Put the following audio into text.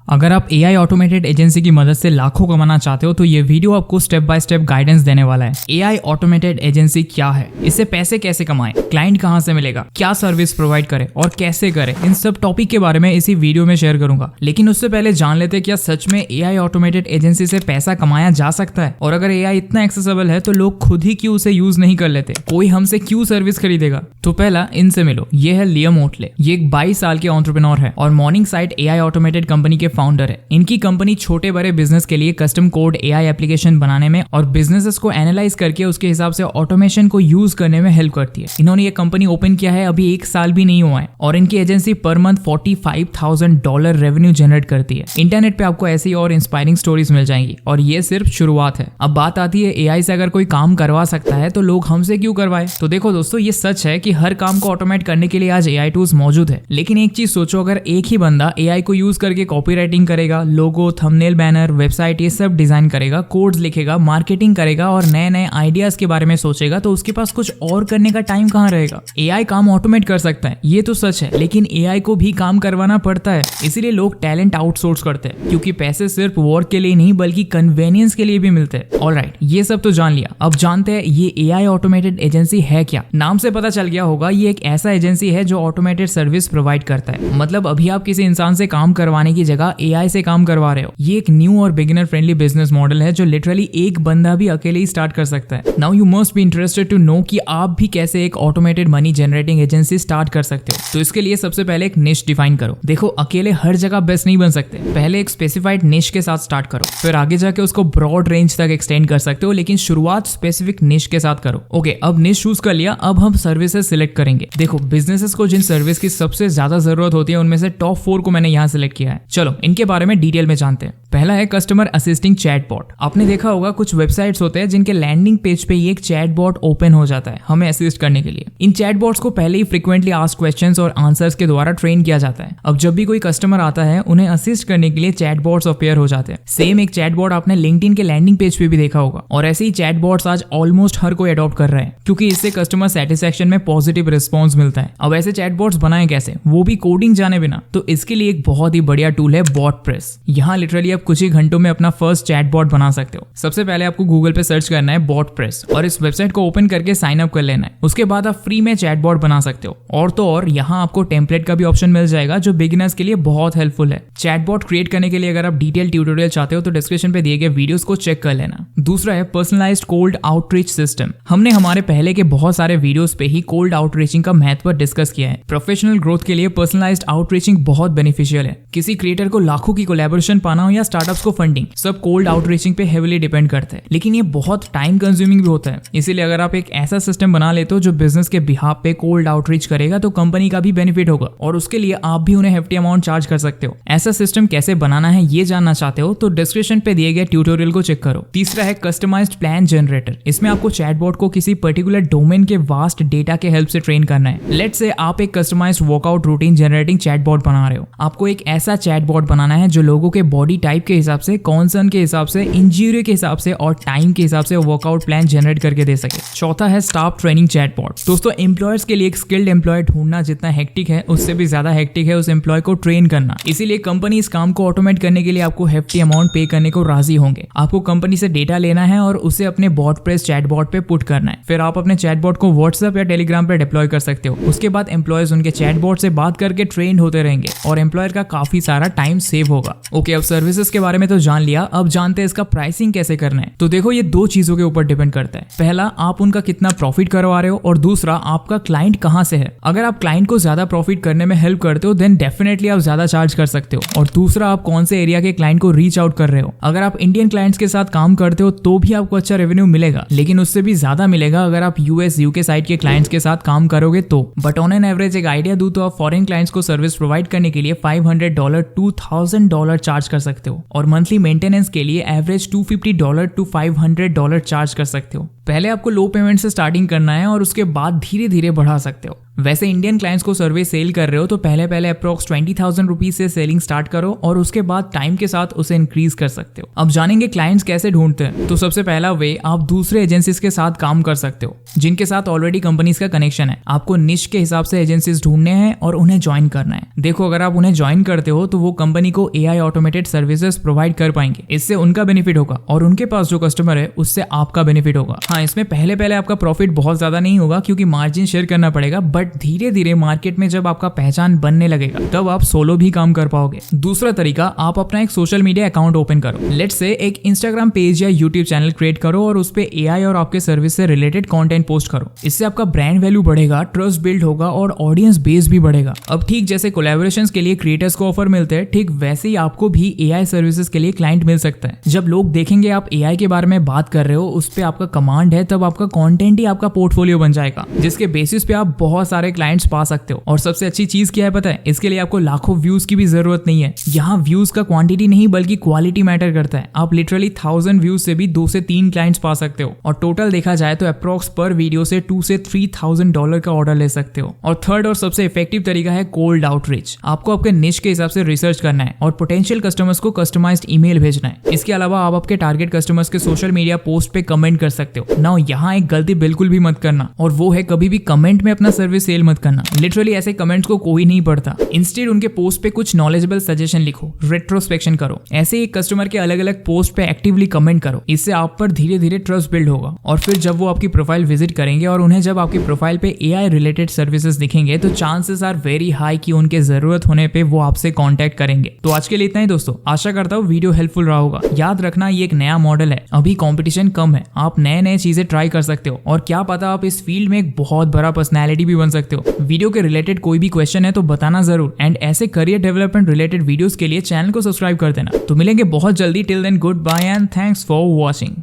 अगर आप AI automated agency की मदद से लाखों कमाना चाहते हो तो ये वीडियो आपको स्टेप बाय स्टेप गाइडेंस देने वाला है। AI ऑटोमेटेड एजेंसी क्या है, इससे पैसे कैसे कमाएं, क्लाइंट कहां से मिलेगा, क्या सर्विस प्रोवाइड करे और कैसे करे, इन सब टॉपिक के बारे में इसी वीडियो में शेयर करूंगा। लेकिन उससे पहले जान लेते हैं क्या सच में AI ऑटोमेटेड एजेंसी से पैसा कमाया जा सकता है, और अगर AI इतना एक्सेसिबल है तो लोग खुद ही क्यों उसे यूज नहीं कर लेते, कोई हमसे क्यों सर्विस खरीदेगा। तो पहला इनसे मिलो, ये है लियम ओटले। ये एक 22 साल के एंटरप्रेन्योर है और morning site AI automated company के फाउंडर है। इनकी कंपनी छोटे बड़े बिजनेस के लिए कस्टम कोड AI एप्लीकेशन बनाने में और बिजनेसेस को एनालाइज करके उसके हिसाब से ऑटोमेशन को यूज करने में हेल्प करती है। इन्होंने ये कंपनी ओपन किया है, अभी 1 साल भी नहीं हुआ है, और इनकी agency per month $45,000 revenue generate करती है। इंटरनेट पे आपको ऐसी और इंस्पायरिंग स्टोरीज मिल जाएंगी, और ये सिर्फ शुरुआत है। अब बात आती है AI से अगर कोई काम करवा सकता है तो लोग हमसे क्यों करवाए। तो देखो दोस्तों, ये सच है कि हर काम को ऑटोमेट करने के लिए आज AI टूल्स मौजूद है। लेकिन एक चीज सोचो, अगर एक ही बंदा AI को यूज करके कॉपी राइटिंग करेगा, लोगो, थंबनेल, बैनर, वेबसाइट, ये सब डिजाइन करेगा, कोड्स लिखेगा, मार्केटिंग करेगा और नए नए आइडियाज के बारे में सोचेगा, तो उसके पास कुछ और करने का टाइम कहाँ रहेगा। AI काम ऑटोमेट कर सकता है, ये तो सच है, लेकिन AI को भी काम करवाना पड़ता है। इसीलिए लोग टैलेंट आउटसोर्स करते हैं, क्योंकि पैसे सिर्फ वर्क के लिए नहीं बल्कि कन्वीनियंस के लिए भी मिलते हैं। ऑलराइट, ये सब तो जान लिया, अब जानते हैं ये AI ऑटोमेटेड एजेंसी है क्या। नाम से पता चल गया होगा, ये एक ऐसा एजेंसी है जो ऑटोमेटेड सर्विस प्रोवाइड करता है। मतलब अभी आप किसी इंसान से काम करवाने की जगह AI से काम करवा रहे हो। ये एक न्यू और बिगिनर फ्रेंडली बिजनेस मॉडल है जो लिटरली एक बंदा भी अकेले ही स्टार्ट कर सकता है। Now you must be interested to know कि आप भी कैसे एक automated money generating agency start कर सकते हो। तो इसके लिए सबसे पहले एक निश डिफाइन करो। देखो, अकेले हर जगह बेस्ट नहीं बन सकते, पहले एक स्पेसिफाइड निश के साथ स्टार्ट करो, फिर आगे जाके उसको ब्रॉड रेंज तक एक्सटेंड कर सकते हो, लेकिन शुरुआत स्पेसिफिक निश के साथ करो। ओके, अब निश चूज कर लिया, अब हम सर्विसेज सिलेक्ट करेंगे। देखो, बिजनेसेस को जिन सर्विस की सबसे ज्यादा जरूरत होती है उनमें से टॉप 4 को मैंने यहाँ सिलेक्ट किया है। चलो इनके बारे में डिटेल में जानते हैं। पहला है कस्टमर असिस्टिंग चैटबॉट। आपने देखा होगा कुछ वेबसाइट्स होते हैं जिनके लैंडिंग पेज पे ये एक चैटबॉट ओपन हो जाता है हमें असिस्ट करने के लिए। इन चैटबॉट्स को पहले ही फ्रीक्वेंटली आस्क्ड क्वेश्चंस और आंसर्स के द्वारा ट्रेन किया जाता है। अब जब भी कोई कस्टमर आता है उन्हें असिस्ट करने के लिए चैटबॉट्स अपीयर हो जाते हैं। सेम एक चैटबॉट आपने लिंक्डइन के लैंडिंग पेज पे भी देखा होगा, और ऐसे ही चैटबॉट्स आज ऑलमोस्ट हर कोई अडॉप्ट कर रहे हैं, क्योंकि इससे कस्टमर सेटिस्फेक्शन में पॉजिटिव रिस्पॉन्स मिलता है। अब ऐसे चैटबॉट्स बनाए कैसे, वो भी कोडिंग जाने बिना, तो इसके लिए एक बहुत ही बढ़िया टूल है बॉटप्रेस। यहाँ लिटरली आप कुछ ही घंटों में अपना फर्स्ट चैटबॉट बना सकते हो। सबसे पहले आपको गूगल पे सर्च करना है बॉटप्रेस और इस वेबसाइट को ओपन करके साइन अप कर लेना है। उसके बाद आप फ्री में चैटबॉट बना सकते हो। और तो और यहाँ आपको टेम्पलेट का भी ऑप्शन मिल जाएगा जो बिगिनर्स के लिए बहुत हेल्पफुल है। चैटबॉट क्रिएट करने के लिए अगर आप डिटेल ट्यूटोरियल चाहते हो तो डिस्क्रिप्शन पे दिए गए वीडियोस को चेक कर लेना। दूसरा है पर्सनलाइज्ड कोल्ड आउटरीच सिस्टम। हमने हमारे पहले के बहुत सारे वीडियोस पे ही कोल्ड आउटरीचिंग का महत्व डिस्कस किया है। प्रोफेशनल ग्रोथ के लिए पर्सनलाइज्ड आउटरीचिंग बहुत बेनिफिशियल है। किसी क्रिएटर को लाखों की कोलैबोरेशन पाना हो या स्टार्टअप्स को फंडिंग, सब कोल्ड आउटरीचिंग पे हेवीली डिपेंड करते हैं। लेकिन ये बहुत टाइम कंज्यूमिंग भी होता है, इसीलिए अगर आप एक ऐसा सिस्टम बना लेते हो जो बिजनेस के बिहाफ पे कोल्ड आउटरीच करेगा तो कंपनी का भी बेनिफिट होगा, और उसके लिए आप भी उन्हें हेफ्टी अमाउंट चार्ज कर सकते हो। ऐसा सिस्टम कैसे बनाना है ये जानना चाहते हो तो डिस्क्रिप्शन पे दिए गए ट्यूटोरियल को चेक करो। तीसरा है कस्टमाइज्ड प्लान जनरेटर। इसमें आपको चैटबॉट को किसी पर्टिकुलर डोमेन के वास्ट डेटा के हेल्प से ट्रेन करना है। लेट्स से आप एक customised workout routine generating chatbot बना रहे हो। आपको एक ऐसा चैटबॉट बनाना है जो लोगों के बॉडी टाइप के हिसाब से, कॉन्सर्न के हिसाब से, इंजरी के हिसाब से और टाइम के हिसाब से वर्कआउट प्लान जनरेट करके दे सके। चौथा है स्टाफ ट्रेनिंग चैटबॉट। दोस्तों, एम्प्लॉयर्स के लिए एक स्किल्ड एम्प्लॉय ढूंढना जितना हेक्टिक है उससे भी ज्यादा हेक्टिक है उस एम्प्लॉय को ट्रेन करना। इसीलिए कंपनी इस काम को ऑटोमेट करने के लिए आपको हेफ्टी अमाउंट पे करने को राजी होंगे। आपको कंपनी से डेटा लेना है और उसे अपने बॉटप्रेस चैटबॉट पे पुट करना है। फिर आप अपने चैटबॉट को व्हाट्सएप या टेलीग्राम पे डिप्लॉय कर सकते हो। उसके बाद एम्प्लॉयज उनके चैटबॉट से बात करके ट्रेन होते रहेंगे और एम्प्लॉयर का काफी सारा टाइम सेव होगा। ओके, अब सर्विसेज के बारे में तो जान लिया, अब जानते हैं इसका प्राइसिंग कैसे करना है। तो देखो, ये 2 चीजों के ऊपर डिपेंड करता है। पहला, आप उनका कितना प्रॉफिट करवा रहे हो, और दूसरा, आपका क्लाइंट कहां से है। अगर आप क्लाइंट को ज्यादा प्रॉफिट करने में हेल्प करते हो देन डेफिनेटली आप ज्यादा चार्ज कर सकते हो। और दूसरा, आप कौन से एरिया के क्लाइंट को रीच आउट कर रहे हो। अगर आप इंडियन क्लाइंट्स के साथ काम करते हो तो भी आपको अच्छा रेवेन्यू मिलेगा, लेकिन उससे भी ज्यादा मिलेगा अगर आप US UK साइड के क्लाइंट्स के साथ काम करोगे तो। बट ऑन एन एवरेज एक आइडिया दूं तो आप फॉरेन क्लाइंट्स को सर्विस प्रोवाइड करने के लिए $500 $2,000 चार्ज कर सकते हो, और मंथली मेंटेनेंस के लिए एवरेज $250 to $500 चार्ज कर सकते हो। पहले आपको लो पेमेंट से स्टार्टिंग करना है और उसके बाद धीरे धीरे बढ़ा सकते हो। वैसे इंडियन क्लाइंट्स को सर्वे सेल कर रहे हो तो पहले अप्रॉक्स 20,000 रुपीज से सेलिंग स्टार्ट करो और उसके बाद टाइम के साथ उसे इंक्रीज कर सकते हो। अब जानेंगे क्लाइंट्स कैसे ढूंढते हैं। तो सबसे पहला वे, आप दूसरे एजेंसीज के साथ काम कर सकते हो जिनके साथ ऑलरेडी कंपनीज का कनेक्शन है। आपको निश के हिसाब से एजेंसीज ढूंढने हैं और उन्हें ज्वाइन करना है। देखो, अगर आप उन्हें ज्वाइन करते हो तो वो कंपनी को AI ऑटोमेटेड सर्विसेज प्रोवाइड कर पाएंगे। इससे उनका बेनिफिट होगा और उनके पास जो कस्टमर है उससे आपका बेनिफिट होगा। हाँ, इसमें पहले आपका प्रॉफिट बहुत ज्यादा नहीं होगा क्योंकि मार्जिन शेयर करना पड़ेगा, बट धीरे धीरे मार्केट में जब आपका पहचान बनने लगेगा तब आप सोलो भी काम कर पाओगे। दूसरा तरीका, आप अपना एक सोशल मीडिया अकाउंट ओपन करो। लेट्स से एक इंस्टाग्राम पेज या यूट्यूब चैनल क्रिएट करो और उस पे AI और आपके सर्विस से रिलेटेड कंटेंट पोस्ट करो। इससे आपका ब्रांड वैल्यू बढ़ेगा, ट्रस्ट बिल्ड होगा और ऑडियंस बेस भी बढ़ेगा। अब ठीक जैसे कोलैबोरेशंस के लिए क्रिएटर्स को ऑफर मिलते हैं, ठीक वैसे ही आपको भी AI सर्विसेज के लिए क्लाइंट मिल सकता है। जब लोग देखेंगे आप AI के बारे में बात कर रहे हो, उस पे आपका कमांड है, तब आपका कंटेंट ही आपका पोर्टफोलियो बन जाएगा, जिसके बेसिस पे आप बहुत सारे क्लाइंट्स पा सकते हो। और सबसे अच्छी चीज क्या है पता है? इसके लिए आपको लाखों व्यूज की भी जरूरत नहीं है। यहाँ व्यूज का क्वांटिटी नहीं बल्कि क्वालिटी मैटर करता है। आप लिटरली 1000 व्यूज से भी 2 से 3 क्लाइंट्स पा सकते हो और टोटल देखा जाए तो अप्रॉक्स पर वीडियो से $2 से $3,000 का ऑर्डर ले सकते हो। और थर्ड और सबसे इफेक्टिव तरीका है कोल्ड आउटरीच। आपको आपके निश के हिसाब से रिसर्च करना है और पोटेंशियल कस्टमर्स को कस्टमाइज्ड ईमेल भेजना है। इसके अलावा आप आपके टारगेट कस्टमर्स के सोशल मीडिया पोस्ट पे कमेंट कर सकते हो। नाउ यहाँ एक गलती बिल्कुल भी मत करना, और वो है कभी भी कमेंट में अपना सर्विस सेल मत करना। लिटरली ऐसे कमेंट्स को कोई नहीं पढ़ता। इंस्टेड उनके पोस्ट पे कुछ नॉलेजेबल सजेशन लिखो, रेट्रोस्पेक्शन करो। ऐसे ही कस्टमर के अलग अलग पोस्ट पे एक्टिवली कमेंट करो। इससे आप पर धीरे धीरे ट्रस्ट बिल्ड होगा और फिर जब वो आपकी प्रोफाइल विजिट करेंगे और उन्हें जब आपकी प्रोफाइल पे AI रिलेटेड सर्विसेज दिखेंगे तो चांसेस आर वेरी हाई कि उनके जरूरत होने पे वो आपसे कांटेक्ट करेंगे। तो आज के लिए इतना ही दोस्तों। आशा करता हूँ वीडियो हेल्पफुल रहा होगा। याद रखना, ये एक नया मॉडल है, अभी कंपटीशन कम है। आप नए चीजें ट्राई कर सकते हो और क्या पता आप इस फील्ड में एक बहुत बड़ा पर्सनैलिटी भी बन सकते हो। वीडियो के रिलेटेड कोई भी क्वेश्चन है तो बताना जरूर, एंड ऐसे करियर डेवलपमेंट रिलेटेड वीडियोस के लिए चैनल को सब्सक्राइब कर देना। तो मिलेंगे बहुत जल्दी। Till then good bye and thanks for watching.